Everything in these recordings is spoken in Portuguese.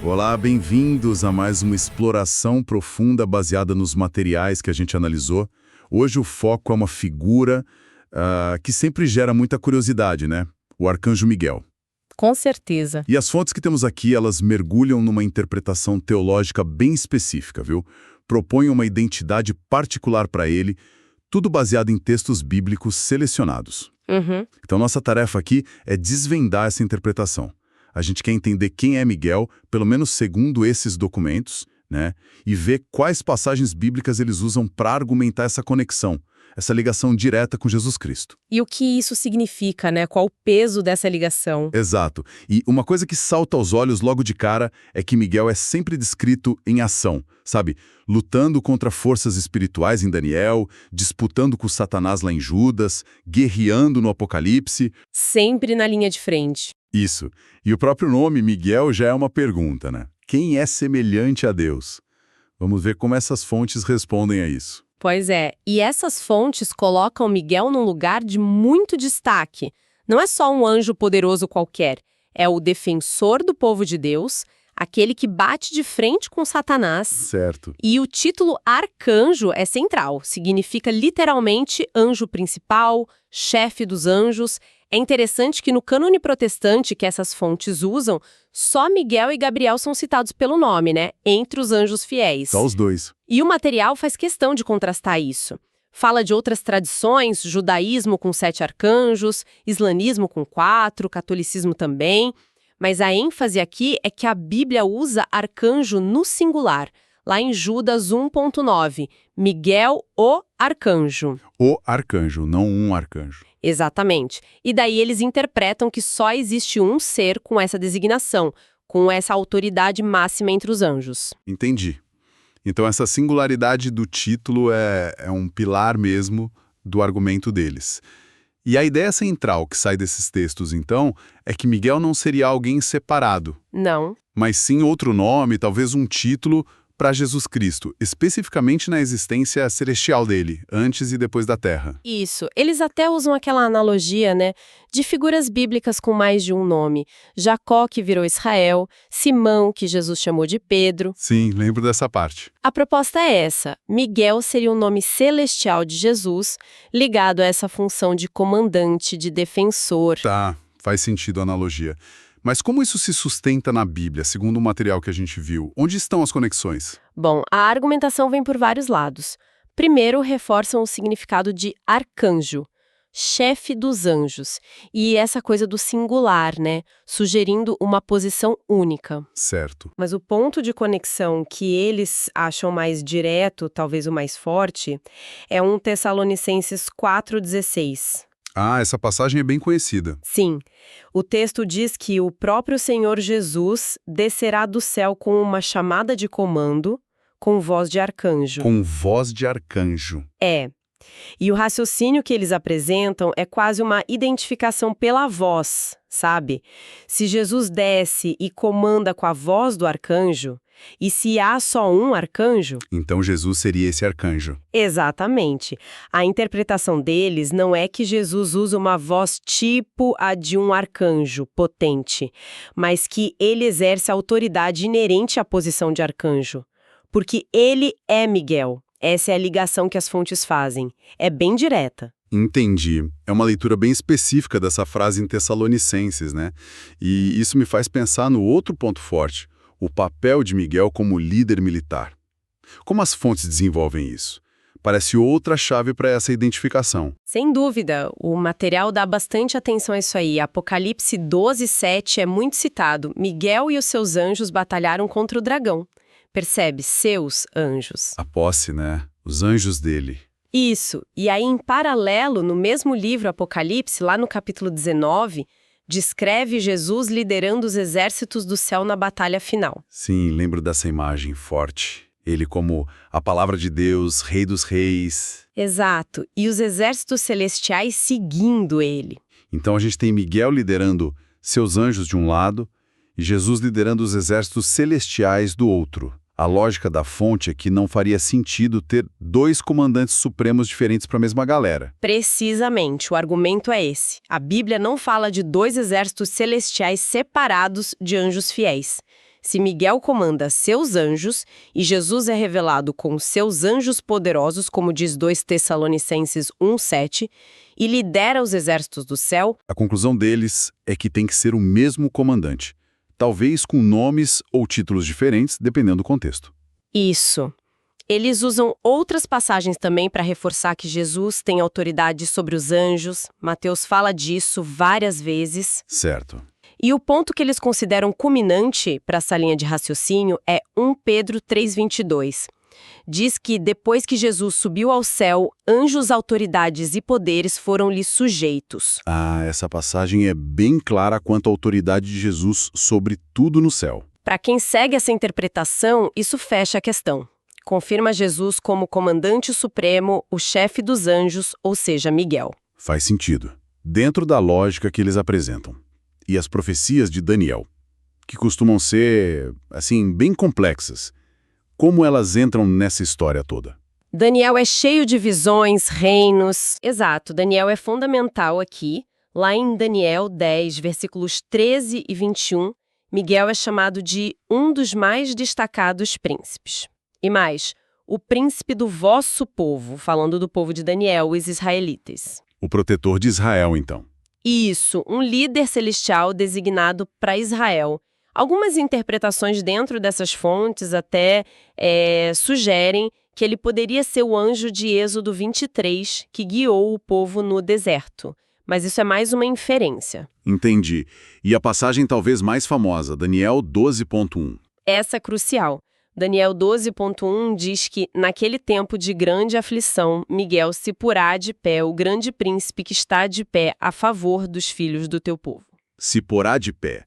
Olá, bem-vindos a mais uma exploração profunda baseada nos materiais que a gente analisou. Hoje o foco é uma figura que sempre gera muita curiosidade, né? O Arcanjo Miguel. Com certeza. E as fontes que temos aqui, elas mergulham numa interpretação teológica bem específica, viu? Propõem uma identidade particular para ele, tudo baseado em textos bíblicos selecionados. Então nossa tarefa aqui é desvendar essa interpretação. A gente quer entender quem é Miguel, pelo menos segundo esses documentos, né? E ver quais passagens bíblicas eles usam para argumentar essa conexão, essa ligação direta com Jesus Cristo. E o que isso significa, né? Qual o peso dessa ligação? Exato. E uma coisa que salta aos olhos logo de cara é que Miguel é sempre descrito em ação, sabe? Lutando contra forças espirituais em Daniel, disputando com Satanás lá em Judas, guerreando no Apocalipse. Sempre na linha de frente. Isso. E o próprio nome, Miguel, já é uma pergunta, né? Quem é semelhante a Deus? Vamos ver como essas fontes respondem a isso. Pois é, e essas fontes colocam Miguel num lugar de muito destaque. Não é só um anjo poderoso qualquer, é o defensor do povo de Deus, aquele que bate de frente com Satanás. Certo. E o título arcanjo é central, significa literalmente anjo principal, chefe dos anjos. É interessante que no cânone protestante que essas fontes usam, só Miguel e Gabriel são citados pelo nome, né? Entre os anjos fiéis. Só os dois. E o material faz questão de contrastar isso. Fala de outras tradições, judaísmo com 7 arcanjos, islamismo com 4, catolicismo também. Mas a ênfase aqui é que a Bíblia usa arcanjo no singular. Lá em Judas 1.9, Miguel, o arcanjo. O arcanjo, não um arcanjo. Exatamente. E daí eles interpretam que só existe um ser com essa designação, com essa autoridade máxima entre os anjos. Entendi. Então essa singularidade do título é um pilar mesmo do argumento deles. E a ideia central que sai desses textos, então, é que Miguel não seria alguém separado, Não. mas sim outro nome, talvez um título para Jesus Cristo, especificamente na existência celestial dele, antes e depois da Terra. Isso. Eles até usam aquela analogia, né, de figuras bíblicas com mais de um nome. Jacó, que virou Israel, Simão, que Jesus chamou de Pedro. Sim, lembro dessa parte. A proposta é essa. Miguel seria um nome celestial de Jesus, ligado a essa função de comandante, de defensor. Tá, faz sentido a analogia. Mas como isso se sustenta na Bíblia, segundo o material que a gente viu? Onde estão as conexões? Bom, a argumentação vem por vários lados. Primeiro, reforçam o significado de arcanjo, chefe dos anjos, e essa coisa do singular, né? Sugerindo uma posição única. Certo. Mas o ponto de conexão que eles acham mais direto, talvez o mais forte, é 1 Tessalonicenses 4,16. Ah, essa passagem é bem conhecida. Sim, o texto diz que o próprio Senhor Jesus descerá do céu com uma chamada de comando, com voz de arcanjo. Com voz de arcanjo. É. E o raciocínio que eles apresentam é quase uma identificação pela voz, sabe? Se Jesus desce e comanda com a voz do arcanjo, e se há só um arcanjo... Então Jesus seria esse arcanjo. Exatamente. A interpretação deles não é que Jesus usa uma voz tipo a de um arcanjo potente, mas que ele exerce a autoridade inerente à posição de arcanjo. Porque ele é Miguel. Essa é a ligação que as fontes fazem. É bem direta. Entendi. É uma leitura bem específica dessa frase em Tessalonicenses, né? E isso me faz pensar no outro ponto forte, o papel de Miguel como líder militar. Como as fontes desenvolvem isso? Parece outra chave para essa identificação. Sem dúvida, o material dá bastante atenção a isso aí. Apocalipse 12:7 é muito citado. Miguel e os seus anjos batalharam contra o dragão. Percebe? Seus anjos. A posse, né? Os anjos dele. Isso. E aí, em paralelo, no mesmo livro Apocalipse, lá no capítulo 19, descreve Jesus liderando os exércitos do céu na batalha final. Sim, lembro dessa imagem forte. Ele como a palavra de Deus, Rei dos Reis. Exato. E os exércitos celestiais seguindo ele. Então a gente tem Miguel liderando seus anjos de um lado e Jesus liderando os exércitos celestiais do outro. A lógica da fonte é que não faria sentido ter dois comandantes supremos diferentes para a mesma galera. Precisamente, o argumento é esse. A Bíblia não fala de dois exércitos celestiais separados de anjos fiéis. Se Miguel comanda seus anjos e Jesus é revelado com seus anjos poderosos, como diz 2 Tessalonicenses 1:7, e lidera os exércitos do céu, A conclusão deles é que tem que ser o mesmo comandante, talvez com nomes ou títulos diferentes, dependendo do contexto. isso. Eles usam outras passagens também para reforçar que Jesus tem autoridade sobre os anjos. Mateus fala disso várias vezes. Certo. E o ponto que eles consideram culminante para essa linha de raciocínio é 1 Pedro 3,22. Diz que depois que Jesus subiu ao céu, anjos, autoridades e poderes foram-lhe sujeitos. Ah, essa passagem é bem clara quanto à autoridade de Jesus sobre tudo no céu. Para quem segue essa interpretação, isso fecha a questão. Confirma Jesus como comandante supremo, o chefe dos anjos, ou seja, Miguel. Faz sentido. Dentro da lógica que eles apresentam. E as profecias de Daniel, que costumam ser, assim, bem complexas. Como elas entram nessa história toda? Daniel é cheio de visões, reinos. Exato, Daniel é fundamental aqui. Lá em Daniel 10, versículos 13 e 21, Miguel é chamado de um dos mais destacados príncipes. E mais, o príncipe do vosso povo, falando do povo de Daniel, os israelitas. O protetor de Israel, então. Isso, um líder celestial designado para Israel. Algumas interpretações dentro dessas fontes até sugerem que ele poderia ser o anjo de Êxodo 23, que guiou o povo no deserto. Mas isso é mais uma inferência. Entendi. E a passagem talvez mais famosa, Daniel 12.1. Essa é crucial. Daniel 12.1 diz que, naquele tempo de grande aflição, Miguel se porá de pé, o grande príncipe que está de pé a favor dos filhos do teu povo. Se porá de pé.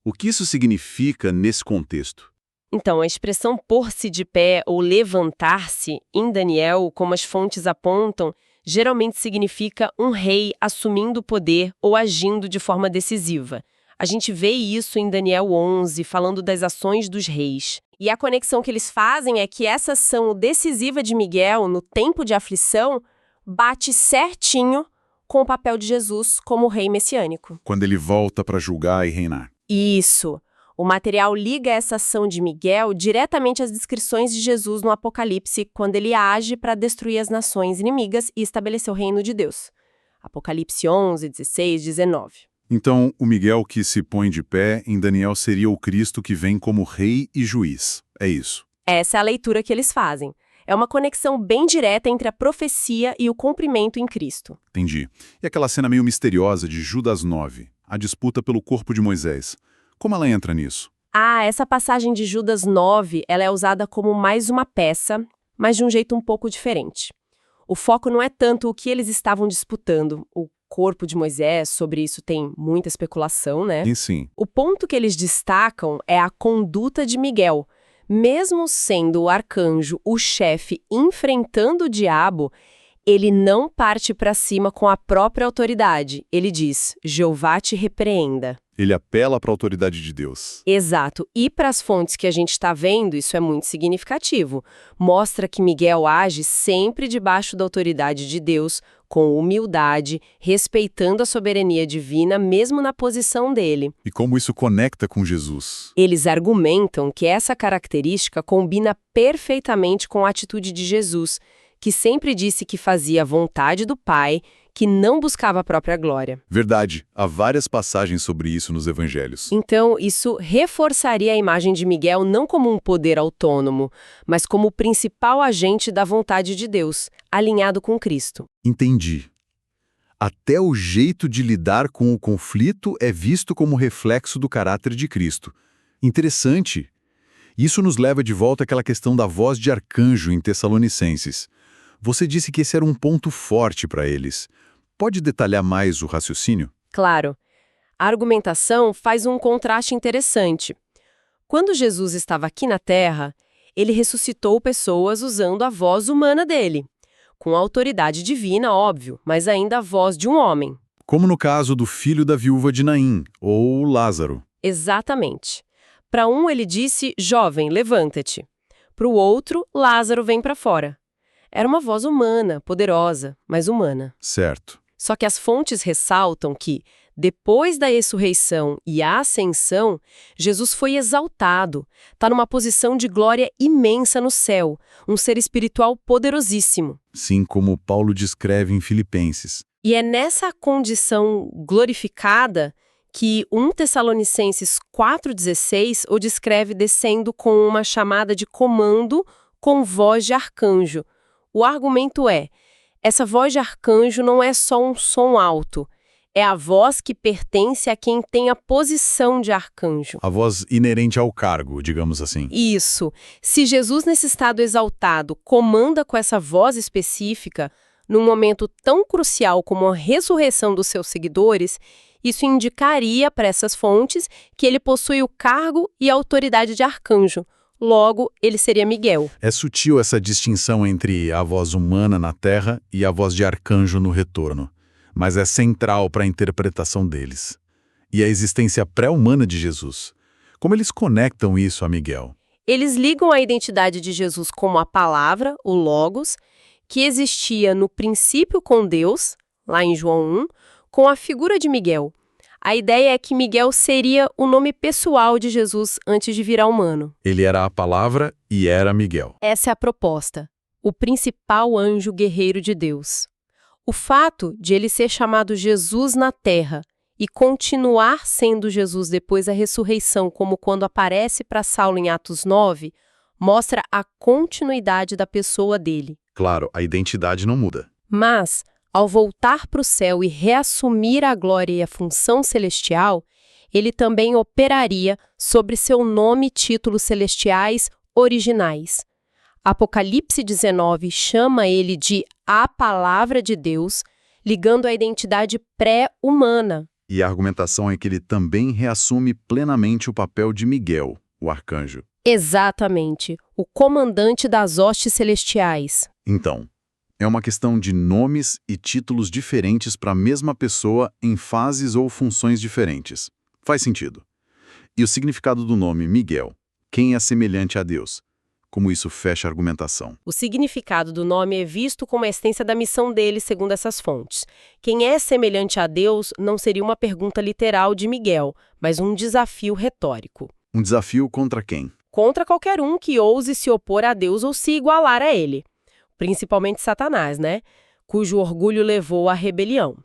O que isso significa nesse contexto? Então, a expressão pôr-se de pé ou levantar-se, em Daniel, como as fontes apontam, geralmente significa um rei assumindo o poder ou agindo de forma decisiva. A gente vê isso em Daniel 11, falando das ações dos reis. E a conexão que eles fazem é que essa ação decisiva de Miguel, no tempo de aflição, bate certinho com o papel de Jesus como rei messiânico. Quando ele volta para julgar e reinar. Isso. O material liga essa ação de Miguel diretamente às descrições de Jesus no Apocalipse, quando ele age para destruir as nações inimigas e estabelecer o reino de Deus. Apocalipse 11, 16, 19. Então, o Miguel que se põe de pé em Daniel seria o Cristo que vem como rei e juiz. É isso. Essa é a leitura que eles fazem. É uma conexão bem direta entre a profecia e o cumprimento em Cristo. Entendi. E aquela cena meio misteriosa de Judas 9, a disputa pelo corpo de Moisés. Como ela entra nisso? Essa passagem de Judas 9, ela é usada como mais uma peça, mas de um jeito um pouco diferente. O foco não é tanto o que eles estavam disputando, o corpo de Moisés, sobre isso tem muita especulação, né? E sim. O ponto que eles destacam é a conduta de Miguel. Mesmo sendo o arcanjo, o chefe, enfrentando o diabo, ele não parte para cima com a própria autoridade. Ele diz, Jeová te repreenda. Ele apela para a autoridade de Deus. Exato. E para as fontes que a gente está vendo, isso é muito significativo. Mostra que Miguel age sempre debaixo da autoridade de Deus, com humildade, respeitando a soberania divina, mesmo na posição dele. E como isso conecta com Jesus? Eles argumentam que essa característica combina perfeitamente com a atitude de Jesus, que sempre disse que fazia a vontade do Pai, que não buscava a própria glória. Verdade. Há várias passagens sobre isso nos evangelhos. Então, isso reforçaria a imagem de Miguel não como um poder autônomo, mas como o principal agente da vontade de Deus, alinhado com Cristo. Entendi. Até o jeito de lidar com o conflito é visto como reflexo do caráter de Cristo. Interessante. Isso nos leva de volta àquela questão da voz de arcanjo em Tessalonicenses. Você disse que esse era um ponto forte para eles. Pode detalhar mais o raciocínio? Claro. A argumentação faz um contraste interessante. Quando Jesus estava aqui na Terra, ele ressuscitou pessoas usando a voz humana dele, com autoridade divina, óbvio, mas ainda a voz de um homem. Como no caso do filho da viúva de Naim, ou Lázaro. Exatamente. Para um ele disse, jovem, levanta-te. Para o outro, Lázaro vem para fora. Era uma voz humana, poderosa, mas humana. Certo. Só que as fontes ressaltam que, Depois da ressurreição e a ascensão, Jesus foi exaltado, está numa posição de glória imensa no céu, um ser espiritual poderosíssimo. Sim, como Paulo descreve em Filipenses. E é nessa condição glorificada que 1 Tessalonicenses 4,16 o descreve descendo com uma chamada de comando com voz de arcanjo. O argumento é, essa voz de arcanjo não é só um som alto, é a voz que pertence a quem tem a posição de arcanjo. A voz inerente ao cargo, digamos assim. Isso. Se Jesus, nesse estado exaltado, comanda com essa voz específica, num momento tão crucial como a ressurreição dos seus seguidores, isso indicaria para essas fontes que ele possui o cargo e a autoridade de arcanjo. Logo, ele seria Miguel. É sutil essa distinção entre a voz humana na Terra e a voz de arcanjo no retorno, mas é central para a interpretação deles. E a existência pré-humana de Jesus. Como eles conectam isso a Miguel? Eles ligam a identidade de Jesus como a palavra, o Logos, que existia no princípio com Deus, lá em João 1, com a figura de Miguel. A ideia é que Miguel seria o nome pessoal de Jesus antes de virar humano. Ele era a palavra e era Miguel. Essa é a proposta. O principal anjo guerreiro de Deus. O fato de ele ser chamado Jesus na Terra e continuar sendo Jesus depois da ressurreição, como quando aparece para Saulo em Atos 9, mostra a continuidade da pessoa dele. Claro, a identidade não muda. Mas, ao voltar para o céu e reassumir a glória e a função celestial, ele também operaria sobre seu nome e títulos celestiais originais. Apocalipse 19 chama ele de a Palavra de Deus, ligando a identidade pré-humana. E a argumentação é que ele também reassume plenamente o papel de Miguel, o arcanjo. Exatamente, o comandante das hostes celestiais. Então, é uma questão de nomes e títulos diferentes para a mesma pessoa em fases ou funções diferentes. Faz sentido. E o significado do nome Miguel? Quem é semelhante a Deus? Como isso fecha a argumentação? O significado do nome é visto como a essência da missão dele, segundo essas fontes. Quem é semelhante a Deus não seria uma pergunta literal de Miguel, mas um desafio retórico. Um desafio contra quem? Contra qualquer um que ouse se opor a Deus ou se igualar a ele. Principalmente Satanás, né? Cujo orgulho levou à rebelião.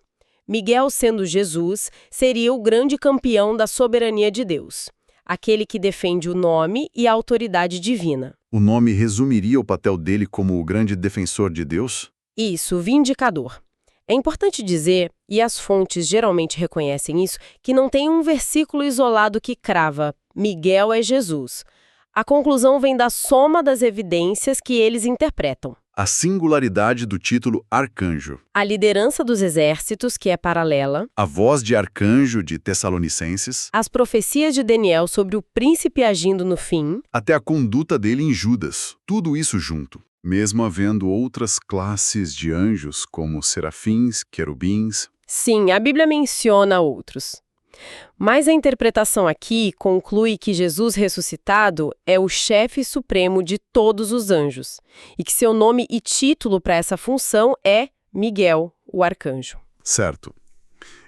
Miguel, sendo Jesus, seria o grande campeão da soberania de Deus. Aquele que defende o nome e a autoridade divina. O nome resumiria o papel dele como o grande defensor de Deus? Isso, vindicador. É importante dizer, e as fontes geralmente reconhecem isso, que não tem um versículo isolado que crava Miguel é Jesus. A conclusão vem da soma das evidências que eles interpretam. A singularidade do título arcanjo. A liderança dos exércitos, que é paralela. A voz de arcanjo de Tessalonicenses. As profecias de Daniel sobre o príncipe agindo no fim. Até a conduta dele em Judas. Tudo isso junto. Mesmo havendo outras classes de anjos, como serafins, querubins. Sim, a Bíblia menciona outros. Mas a interpretação aqui conclui que Jesus ressuscitado é o chefe supremo de todos os anjos e que seu nome e título para essa função é Miguel, o arcanjo. Certo.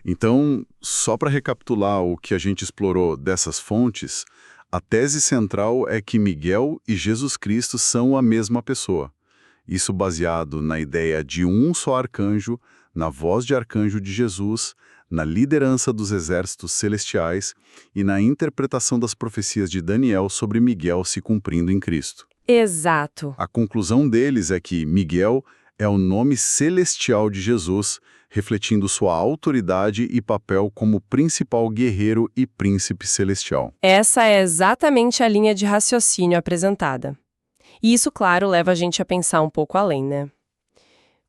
Então, só para recapitular o que a gente explorou dessas fontes, a tese central é que Miguel e Jesus Cristo são a mesma pessoa. Isso baseado na ideia de um só arcanjo, na voz de arcanjo de Jesus, na liderança dos exércitos celestiais e na interpretação das profecias de Daniel sobre Miguel se cumprindo em Cristo. Exato. A conclusão deles é que Miguel é o nome celestial de Jesus, refletindo sua autoridade e papel como principal guerreiro e príncipe celestial. Essa é exatamente a linha de raciocínio apresentada. E isso, claro, leva a gente a pensar um pouco além, né?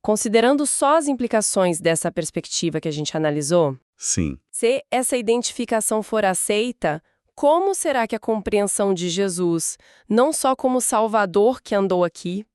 Considerando só as implicações dessa perspectiva que a gente analisou, Sim. se essa identificação for aceita, como será que a compreensão de Jesus, não só como Salvador que andou aqui,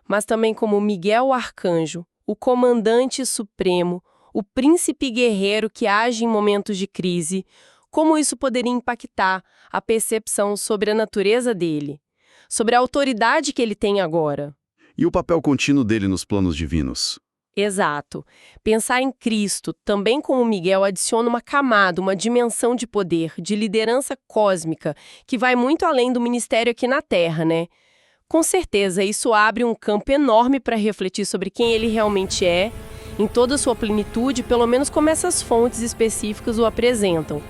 mas também como Miguel o Arcanjo, o comandante supremo, o príncipe guerreiro que age em momentos de crise, como isso poderia impactar a percepção sobre a natureza dele, sobre a autoridade que ele tem agora? E o papel contínuo dele nos planos divinos? Exato. Pensar em Cristo, também como Miguel, adiciona uma camada, uma dimensão de poder, de liderança cósmica, que vai muito além do ministério aqui na Terra, né? Com certeza, isso abre um campo enorme para refletir sobre quem ele realmente é, em toda a sua plenitude, pelo menos como essas fontes específicas o apresentam.